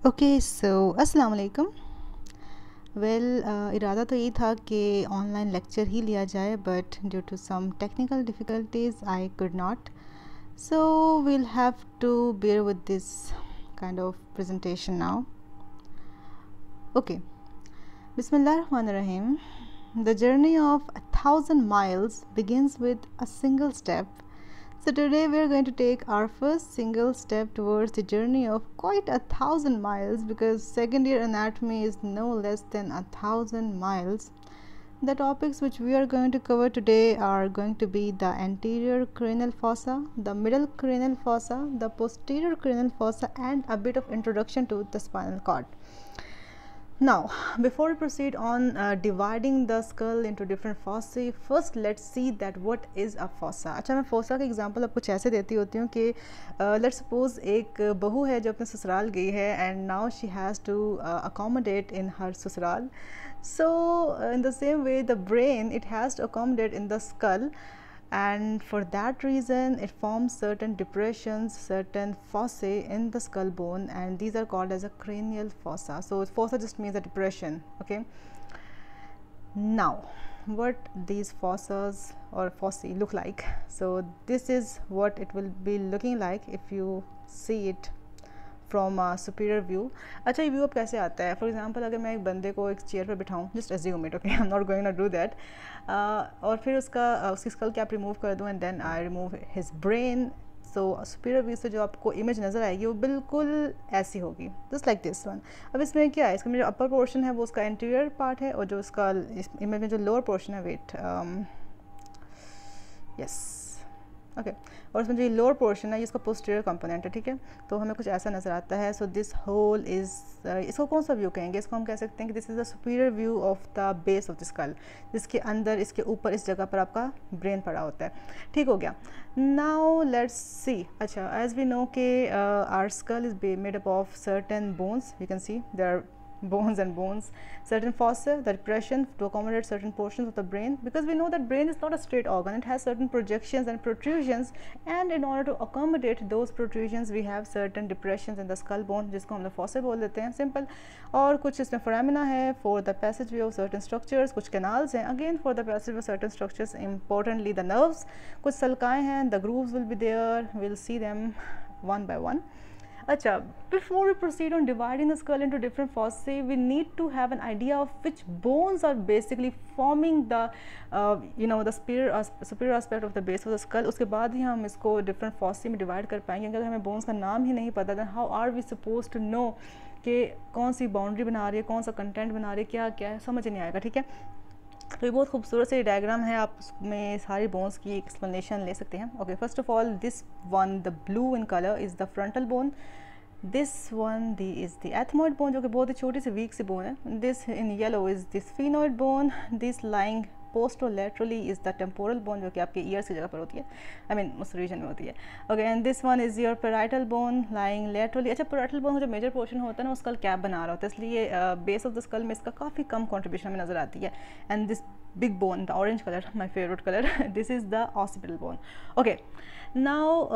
Okay so अस्सलाम वालेकुम। इरादा तो यही था कि ऑनलाइन लेक्चर ही लिया जाए, but due to some technical difficulties I could not, so we'll have to bear with this kind of presentation now. Okay, Bismillahirrahmanirrahim. The journey of 1,000 miles begins with a single step. So today we are going to take our first single step towards the journey of quite 1,000 miles, because second year anatomy is no less than 1,000 miles. The topics which we are going to cover today are going to be the anterior cranial fossa, the middle cranial fossa, the posterior cranial fossa, and a bit of introduction to the spinal cord. Now, before we proceed on dividing the skull into different fossae, first let's see that what is a fossa. अच्छा, मैं fossa का example आपको कुछ ऐसे देती होती हूँ कि let's suppose एक बहू है जो अपने ससुराल गई है and now she has to accommodate in her ससुराल. So in the same way, the brain, it has to accommodate in the skull, and for that reason it forms certain depressions, certain fossae in the skull bone, and these are called as a cranial fossa. So fossa just means a depression. Okay, now what these fossas or fossae look like. So this is what it will be looking like if you see it from superior view. अच्छा, ये view अब कैसे आता है? For example अगर मैं एक बंदे को एक चेयर पर बिठाऊँ, just assume it, okay, I am not going to do that, और फिर उसकी स्कल कैप रिमूव कर दूँ and then I remove his brain. So superior view से जो आपको इमेज नज़र आएगी वो बिल्कुल ऐसी होगी, जस्ट लाइक दिस वन. अब इसमें क्या है, इसका जो अपर पोर्शन है वो उसका इंटीरियर पार्ट है, और जो उसका इस इमेज में जो लोअर पोर्शन है, वेट, यस, ओके, और इसमें जो लोअर पोर्शन है ये इसका पोस्टीरियर कंपोनेंट है. ठीक है, तो हमें कुछ ऐसा नज़र आता है. सो दिस होल इज़, इसको कौन सा व्यू कहेंगे? इसको हम कह सकते हैं कि this is the superior view of the base of the skull, जिसके अंदर, इसके ऊपर, इस जगह पर आपका ब्रेन पड़ा होता है. ठीक हो गया. Now let's see. अच्छा, एज वी नो के our skull is made up of certain bones. You can see there are bones and bones, certain fossa, the depression to accommodate certain portions of the brain, because we know that brain is not a straight organ, it has certain projections and protrusions, and in order to accommodate those protrusions we have certain depressions in the skull bone, जिसको हम लोग fossa बोल देते हैं, simple. और कुछ इसमें foramina है for the passageway of certain structures, कुछ canals हैं again for the passageway of certain structures, importantly the nerves, कुछ सल्काएँ हैं, the grooves will be there, we'll see them one by one. Acha, before we proceed on dividing the skull into different fossae, we need to have an idea of which bones are basically forming the the superior aspect of the base of the skull. उसके बाद ही हम इसको different fossae में divide कर पाएंगे. अगर हमें bones का नाम ही नहीं पता, then how are we supposed to know कि कौन सी बाउंड्री बना रही है, कौन सा कंटेंट बना रही है, क्या क्या है, समझ नहीं आएगा. ठीक है, तो ये बहुत खूबसूरत से डायग्राम है, आप उसमें सारी बोन्स की एक्सप्लेनेशन ले सकते हैं. Okay, first of all this one, the blue in colour, is the frontal bone. This one the is the ethmoid bone, जो कि बहुत ही छोटी सी वीक सी बोन है. This in yellow is this sphenoid bone. This lying posterolaterally is the temporal bone, जो कि आपके ईयर्स की जगह पर होती है, आई मीन उस रीजन में होती है. Okay, and this one is your parietal bone lying laterally. अच्छा, पैराइटल बोन का जो मेजर पोर्शन होता है ना, वो स्कल कैप बना रहा होता है, इसलिए बेस ऑफ द स्कल में इसका काफ़ी कम कॉन्ट्रीब्यूशन हमें नज़र आती है. And this big bone, the orange color, my favorite color, this is the occipital bone. Okay, now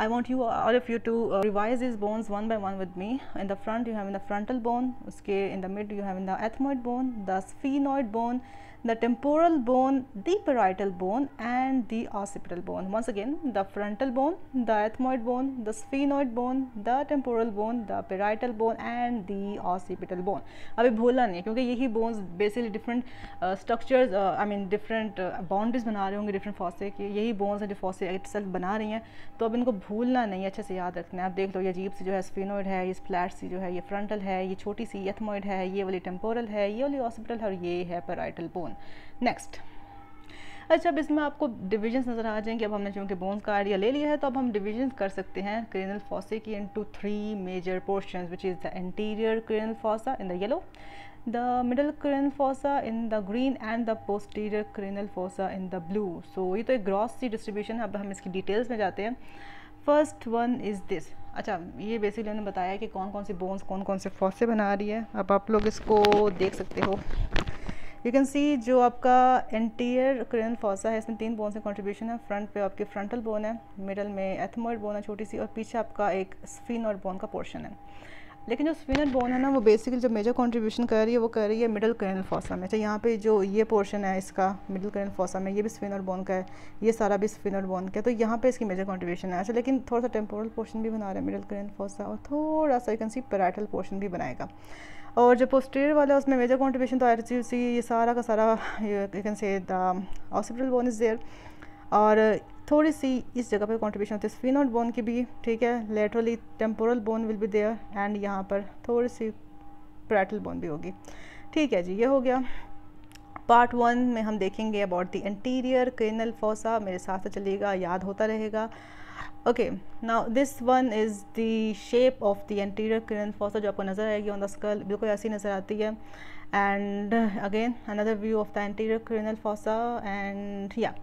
I want you, all of you, to revise these bones one by one with me. In the front you have in the frontal bone, uske in the mid you have in the ethmoid bone, the sphenoid bone, the temporal bone, the parietal bone, and the occipital bone. Once again, the frontal bone, the ethmoid bone, the sphenoid bone, the temporal bone, the parietal bone, and the occipital bone. अभी भूलना नहीं, क्योंकि यही bones basically different structures, I mean different boundaries बना रहे होंगे different fossa की. यही bones हैं जो fossa itself बना रही हैं, तो अब इनको भूलना नहीं, अच्छे से याद रखना है. आप देख लो, ये अजीब सी जो है sphenoid है, ये फ्लैट सी जो है ये frontal है, ये छोटी सी ethmoid है, ये वाली temporal है, ये वाली occipital है, और ये है parietal bone. नेक्स्ट. अच्छा, अब इसमें आपको डिविजन्स नज़र आ जाएंगे. अब हमने चूँकि बोन्स का आइडिया ले लिया है, तो अब हम डिविजन कर सकते हैं क्रेनियल फॉसे की into 3 major portions, which is the anterior cranial fossa in the yellow, the middle cranial fossa in the green, and the posterior cranial fossa in the blue. So ये तो एक gross सी distribution है. अब हम इसकी details में जाते हैं. First one is this. अच्छा, ये बेसिकली उन्होंने बताया कि कौन कौन सी बोन्स कौन कौन से फॉसे बना रही है. अब आप लोग इसको देख सकते हो. यू कैन सी जो आपका एंटीरियर क्रेनियल फॉसा है, इसमें 3 बोन से कंट्रीब्यूशन है. फ्रंट पे आपके फ्रंटल बोन है, मिडल में एथमॉइड बोन है छोटी सी, और पीछे आपका एक स्फीनॉइड बोन का पोर्शन है. लेकिन जो स्फीनोइड बोन है ना वो बेसिकली जो मेजर कंट्रीब्यूशन कर रही है वो कर रही है मिडल क्रैनियल फोसा में। अच्छा यहाँ पे जो ये पोर्शन है इसका मिडल क्रैनियल फोसा में, ये भी स्फीनोइड बोन का है, ये सारा भी स्फीनोइड बोन का है, तो यहाँ पे इसकी मेजर कंट्रीब्यूशन है। अच्छा लेकिन थोड़ा सा टेम्पोरल पोर्शन भी बना रहा है मिडल क्रैनियल फोसा, और थोड़ा सा you can C parietal portion भी बनाएगा। और जो पोस्टीरियर वाला है उसमें मेजर कंट्रीब्यूशन तो आरसीसी ये सारा का सारा you can say the occipital bone is there, और थोड़ी सी इस जगह पे कंट्रीब्यूशन होती है स्फीनोइड बोन की भी, ठीक है। Laterally temporal bone will be there and यहाँ पर थोड़ी सी पैराइटल बोन भी होगी, ठीक है जी। ये हो गया पार्ट 1 में हम देखेंगे about the anterior cranial fossa. मेरे साथ चलिएगा, याद होता रहेगा। Okay, now this one is the shape of the anterior cranial fossa, जो आपको नज़र आएगी ऑन द स्कल, बिल्कुल ऐसी नज़र आती है। And again another view of the anterior cranial fossa and या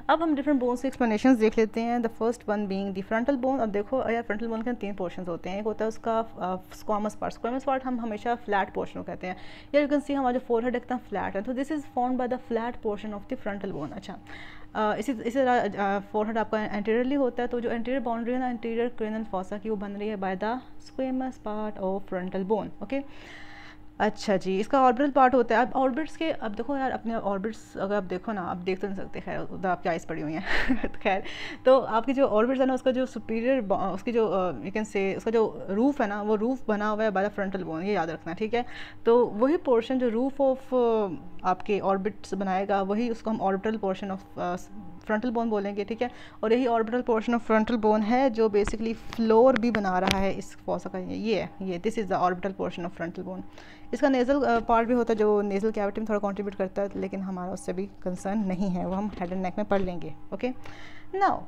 अब हम डिफरेंट बोन्स के एक्सप्लेनेशंस देख लेते हैं। The first one being the frontal bone. अब देखो यार फ्रंटल बोन के 3 पोर्शंस होते हैं। एक होता है उसका स्क्वामस पार्ट। स्क्वामस पार्ट हम हमेशा फ्लैट पोर्शन को कहते हैं। यार यू कैन सी हमारा जो फोरहेड एकदम फ्लैट है, तो this is formed by the flat portion of the frontal bone. अच्छा इसी तरह फोरहेड आपका एंटीरियरली होता है, तो जो एंटीरियर बाउंड्री है ना एंटीरियर क्रेनियल फोसा की, वो बन रही है by the squamous part of frontal bone. Okay, अच्छा जी, इसका ऑर्बिटल पार्ट होता है। अब ऑर्बिट्स के, अब देखो यार अपने ऑर्बिट्स अगर आप देखो ना, आप देख तो नहीं सकते, खैर उधर आपकी आइस पड़ी हुई हैं तो खैर, तो आपकी जो ऑर्बिट्स है ना उसका जो सुपीरियर उसकी जो यू कैन से उसका जो रूफ है ना, वो रूफ बना हुआ है बाय द फ्रंटल बोन, ये याद रखना, ठीक है। तो वही पोर्शन जो रूफ ऑफ आपके ऑर्बिट्स बनाएगा, वही उसको हम orbital portion of frontal bone बोलेंगे, ठीक है। और यही orbital portion of frontal bone है जो बेसिकली फ्लोर भी बना रहा है इस फोसा का। ये this is the orbital portion of frontal bone. इसका नेज़ल पार्ट भी होता है जो नेज़ल कैविटी में थोड़ा कंट्रीब्यूट करता है, लेकिन हमारा उससे भी कंसर्न नहीं है, वो हम हेड एंड नेक में पढ़ लेंगे। ओके नाउ,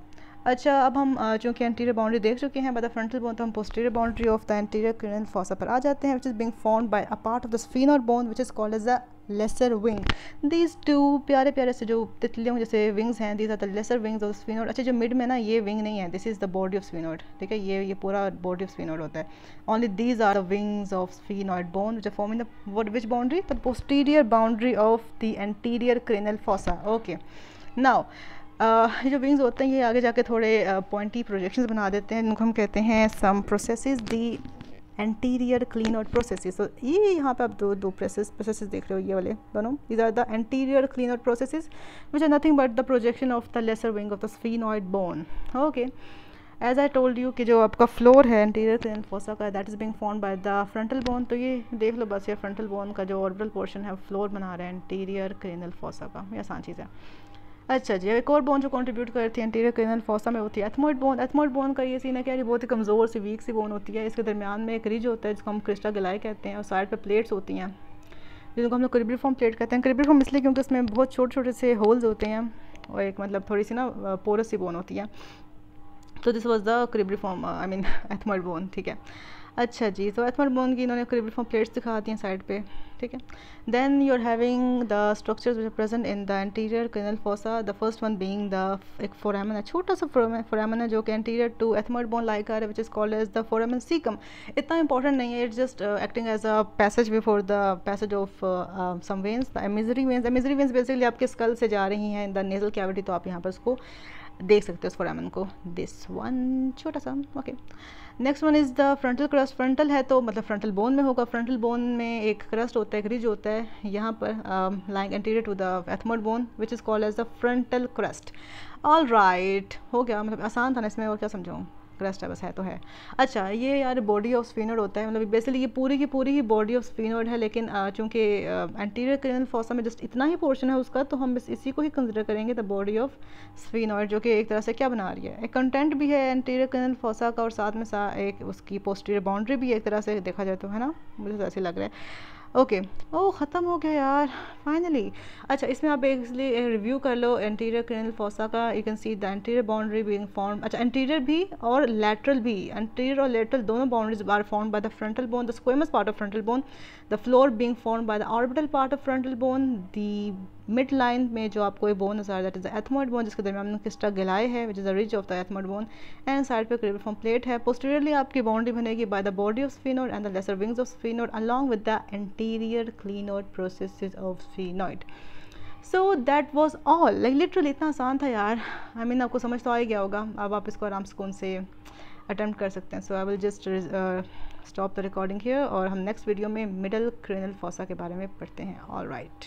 अच्छा अब हम चूँकि एंटीरियर बाउंड्री देख चुके हैं बाय द फ्रंटल बोन, तो हम posterior boundary of the anterior cranial fossa पर आ जाते हैं, which is being formed by a part of the sphenoid bone which is called as the lesser wing. These two प्यारे प्यारे से जो तितलियों जैसे विंग्स हैं, these are the lesser wings of sphenoid. अच्छा जो मिड में ना ये विंग नहीं है, this is the body of sphenoid, ठीक है। ये पूरा बॉडी ऑफ स्फीनोइड होता है। Only these are the wings of sphenoid bone which are forming the which boundary, the posterior boundary of the anterior cranial fossa. Okay now ये जो wings होते हैं ये आगे जाके थोड़े पॉइंटी प्रोजेक्शंस बना देते हैं, जिनको हम कहते हैं सम प्रोसेसेस, दी एंटीरियर क्लीनआउट प्रोसेसेस। तो ये यहाँ पे आप दो प्रोसेसेस देख रहे हो, ये वाले दोनों, these are the anterior cleanout processes which are nothing but the projection of the lesser wing of the sphenoid bone. Okay, as I told you कि जो आपका फ्लोर है anterior cranial fossa का, that is being formed by the frontal bone। तो ये देख लो बस, ये frontal bone का जो orbital portion है फ्लोर बना रहा है anterior cranial fossa का, ये आसान चीज़ है। अच्छा जी, एक और बोन जो कंट्रीब्यूट करती है एंटीरियर क्रेनियल फोसा में होती है एथमॉइड बोन। एथमॉइड बोन का ये सीन है कि यार बहुत ही कमज़ोर सी वीक सी बोन होती है। इसके दरमियान में एक रिज होता है जिसको हम क्रिस्टा गलाई कहते हैं, और साइड पे प्लेट्स होती हैं जिनको हम लोग क्रिब्रिफॉर्म प्लेट कहते हैं। क्रिब्रिफॉर्म इसलिए क्योंकि उसमें बहुत छोटे छोटे से होल्स होते हैं और एक मतलब थोड़ी सी ना पोरस सी बोन होती है। तो this was the cribriform I mean ethmoid bone, ठीक है। अच्छा जी, तो एथमॉइड बोन की इन्होंने क्रिब्रिफॉर्म प्लेट्स दिखा दी हैं साइड पे, ठीक है। Then you are having the structures which are present in the anterior cranial fossa. The first one being the एक फोरामेन है, छोटा सा फोरामेन है जो कि anterior to ethmoid bone like है, which is called as the foramen caecum. इतना important नहीं है, it's just acting as a passage before the passage of some veins, the emissary veins. Emissary veins basically आपके skull से जा रही हैं in the nasal cavity, तो आप यहाँ पर उसको देख सकते हो उस फोरामेन को, दिस वन छोटा सा। Okay, next one is the frontal crust. Frontal है तो मतलब फ्रंटल बोन में होगा। फ्रंटल बोन में एक क्रस्ट होता है, एक रिज होता है यहाँ पर lying anterior to the ethmoid bone which is called as the frontal crest. All right, हो गया, मतलब आसान था ना इसमें, और क्या समझाऊँ, क्रस्ट है बस, है तो है। अच्छा ये यार बॉडी ऑफ स्फीनोइड होता है, मतलब बेसिकली ये पूरी की पूरी ही बॉडी ऑफ स्फीनोइड है, लेकिन चूँकि एंटीरियर क्रेनियल फोसा में जस्ट इतना ही पोर्शन है उसका, तो हम बस इसी को ही कंसिडर करेंगे द बॉडी ऑफ स्फीनोइड, जो कि एक तरह से क्या बना रही है, एक कंटेंट भी है एंटीरियर क्रेनियल फोसा का, और साथ में एक उसकी पोस्टीरियर बाउंड्री भी एक तरह से देखा जाए तो, है ना, मुझे तो ऐसे लग रहा है। ओके, ओह ख़त्म हो गया यार फाइनली। अच्छा इसमें आप इसलिए रिव्यू कर लो एंटीरियर क्रेनियल फोसा का। You can see the anterior boundary being form, अच्छा एंटीरियर भी और लैटरल भी, एंटीरियर और लैटरल दोनों boundaries are formed by the frontal bone, the squamous part of frontal bone, the floor being formed by the orbital part of frontal bone. The mid line में जो आपको एक bone नजर आ रहा है that is the ethmoid bone, जिसके दरमियान में क्रिस्टा गलाई है which is the ridge of the ethmoid bone, and side पे क्रिब्रिफॉर्म प्लेट है। पोस्टीरियरली आपकी बाउंड्री बनेगी by the body of sphenoid and the lesser wings of sphenoid along with the anterior clinoid processes of sphenoid. So that was all, like literally इतना आसान था यार। I mean आपको समझ तो आ ही गया होगा, अब आप इसको आराम से कौन से अटैम्प्ट कर सकते हैं। So I will just stop the recording here और हम नेक्स्ट वीडियो में मिडल क्रेनियल फॉसा के बारे में पढ़ते हैं. All right.